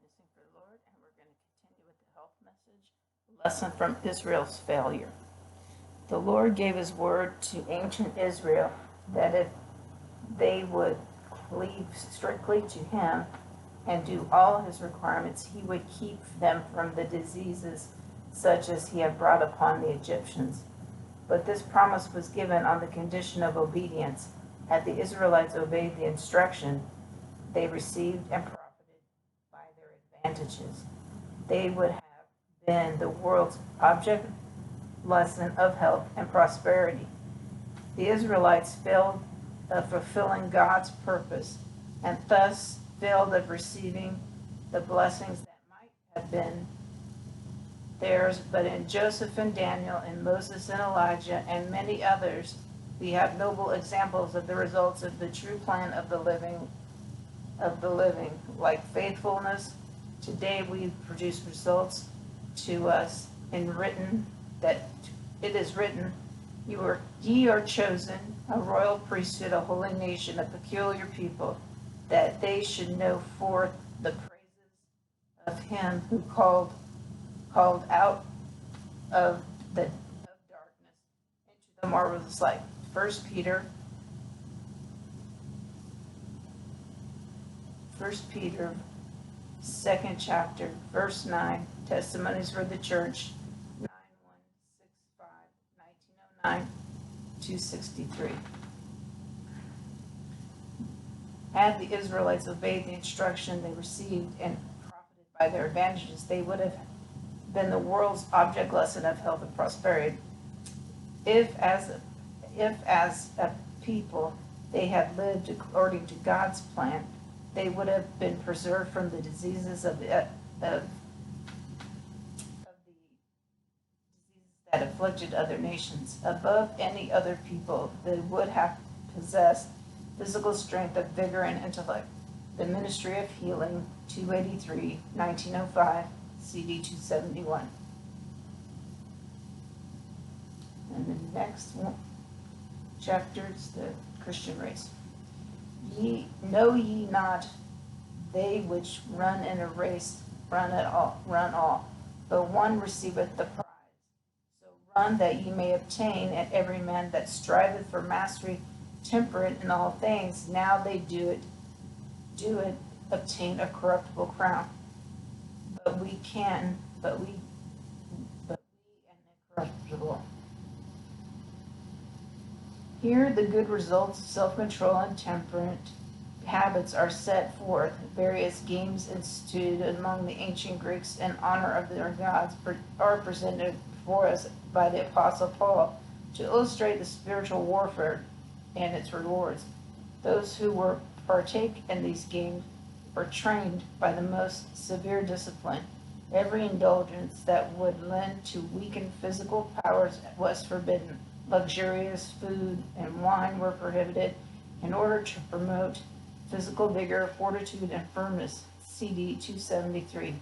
Witnessing for the Lord, and we're going to continue with the health message, lesson from Israel's failure. The Lord gave his word to ancient Israel that if they would cleave strictly to him and do all his requirements, he would keep them from the diseases such as he had brought upon the Egyptians. But this promise was given on the condition of obedience. Had the Israelites obeyed the instruction they received and profited by their advantages, they would have been the world's object lesson of health and prosperity. The Israelites failed of fulfilling God's purpose and thus failed of receiving the blessings that might have been theirs, but in Joseph and Daniel and Moses and Elijah and many others, we have noble examples of the results of the true plan of the living, like faithfulness. Today we produce results to us in written that it is written, ye are chosen, a royal priesthood, a holy nation, a peculiar people, that they should know forth the praises of him who called out of darkness into the marvelous light. 1 Peter, 2nd chapter, verse 9, Testimonies for the Church, 9165, 1909, 263. Had the Israelites obeyed the instruction they received and profited by their advantages, they would have been the world's object lesson of health and prosperity. If as a people they had lived according to God's plan, they would have been preserved from the diseases of the diseases that afflicted other nations. Above any other people, they would have possessed physical strength of vigor and intellect. The Ministry of Healing, 283, 1905, CD 271. And the next chapter is the Christian race. Know ye not they which run in a race run all, but one receiveth the prize. So run that ye may obtain, and every man that striveth for mastery temperate in all things. Now they do it, obtain a corruptible crown. But we an incorruptible. Here the good results of self-control and temperate habits are set forth. Various games instituted among the ancient Greeks in honor of their gods are presented before us by the Apostle Paul to illustrate the spiritual warfare and its rewards. Those who were partake in these games were trained by the most severe discipline. Every indulgence that would lend to weaken physical powers was forbidden. Luxurious food and wine were prohibited in order to promote physical vigor, fortitude, and firmness. CD 273.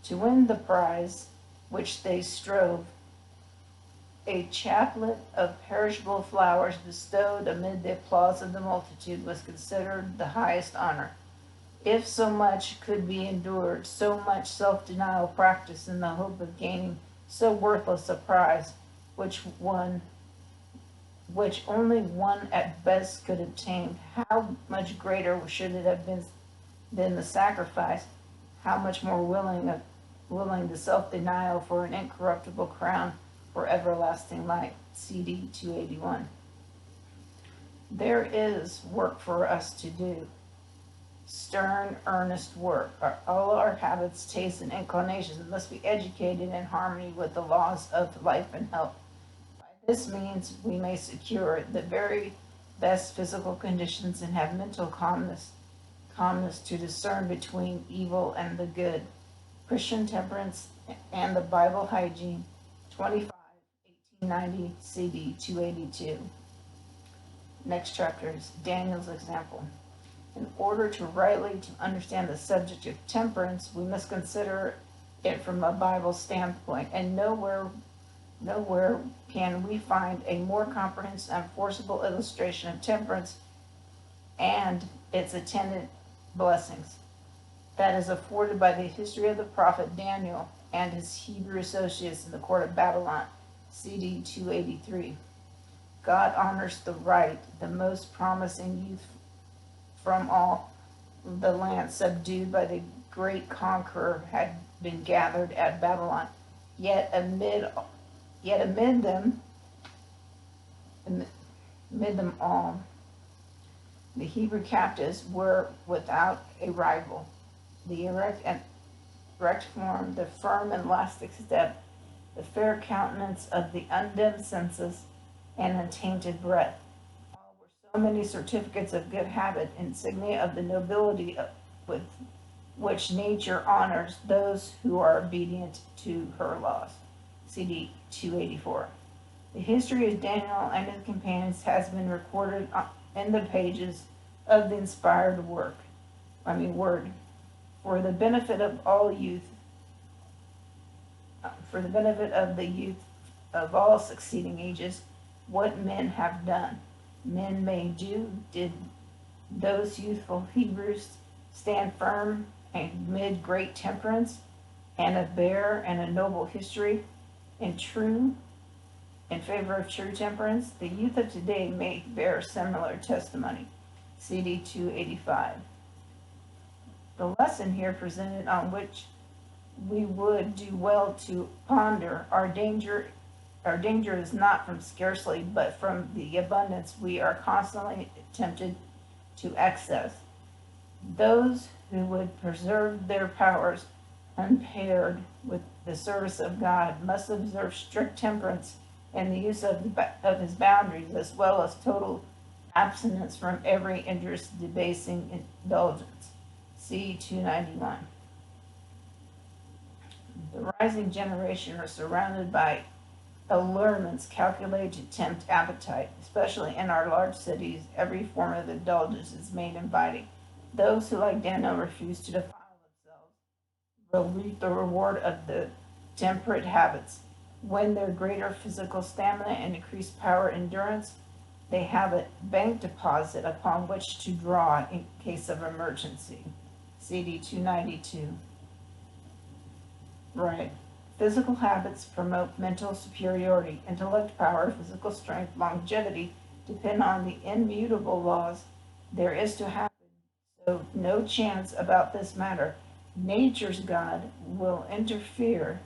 To win the prize which they strove, a chaplet of perishable flowers bestowed amid the applause of the multitude was considered the highest honor. If so much could be endured, so much self-denial practiced in the hope of gaining so worthless a prize, which only one at best could obtain, how much greater should it have been the sacrifice, how much more willing the self-denial for an incorruptible crown for everlasting life. CD 281. There is work for us to do. Stern, earnest work. All our habits, tastes, and inclinations must be educated in harmony with the laws of life and health. By this means, we may secure the very best physical conditions and have mental calmness to discern between evil and the good. Christian temperance and the Bible hygiene, 25, 1890, CD 282. Next chapter is Daniel's example. In order to rightly understand the subject of temperance, we must consider it from a Bible standpoint, and nowhere can we find a more comprehensive and forcible illustration of temperance and its attendant blessings. that is afforded by the history of the prophet Daniel and his Hebrew associates in the court of Babylon, CD 283. God honors the right, the most promising youth from all the land subdued by the great conqueror had been gathered at Babylon. Yet amid them all, the Hebrew captives were without a rival. The erect form, the firm and elastic step, the fair countenance of the undimmed senses, and untainted breath. All were so many certificates of good habit, insignia of the nobility with which nature honors those who are obedient to her laws. CD 284. The history of Daniel and his companions has been recorded in the pages of the inspired word. For the benefit of all youth, for the benefit of the youth of all succeeding ages, what men have done, men may do, did those youthful Hebrews stand firm amid great temperance and a bare and a noble history in favor of true temperance. The youth of today may bear similar testimony. CD 285. The lesson here presented on which we would do well to ponder our danger is not from scarcely, but from the abundance we are constantly tempted to excess. Those who would preserve their powers unpaired with the service of God must observe strict temperance in the use of his boundaries, as well as total abstinence from every interest debasing indulgence. C 291. The rising generation are surrounded by allurements calculated to tempt appetite, especially in our large cities. Every form of indulgence is made inviting. Those who, like Daniel, refuse to defile themselves will reap the reward of the temperate habits. When their greater physical stamina and increased power endurance, they have a bank deposit upon which to draw in case of emergency. CD 292. Right. Physical habits promote mental superiority. Intellect, power, physical strength, longevity depend on the immutable laws there is to happen. So no chance about this matter. Nature's God will interfere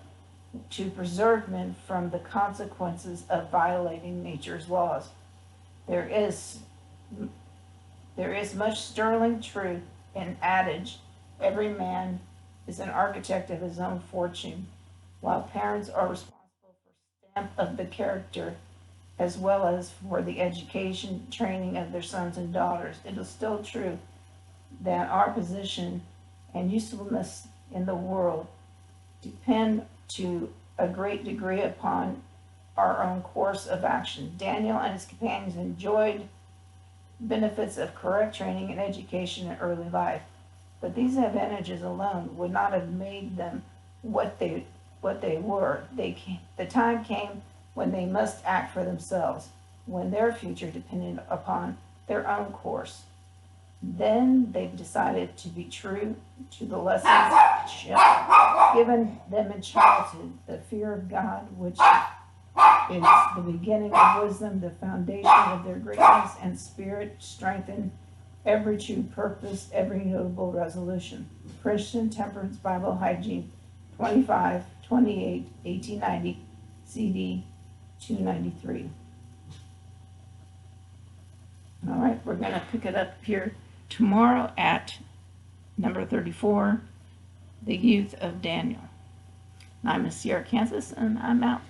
to preserve men from the consequences of violating nature's laws. There is much sterling truth in adage, every man is an architect of his own fortune, while parents are responsible for stamp of the character as well as for the education, training of their sons and daughters. It is still true that our position and usefulness in the world depend to a great degree upon our own course of action. Daniel and his companions enjoyed benefits of correct training and education in early life, but these advantages alone would not have made them what they were. The time came when they must act for themselves, when their future depended upon their own course. Then they decided to be true to the lessons given them in childhood, the fear of God, which is the beginning of wisdom, the foundation of their greatness and spirit, strengthen every true purpose, every notable resolution. Christian Temperance Bible Hygiene, 25, 28, 1890, CD 293. All right, we're going to pick it up here tomorrow at number 34, The Youth of Daniel. I'm Miss Sierra, Kansas, and I'm out.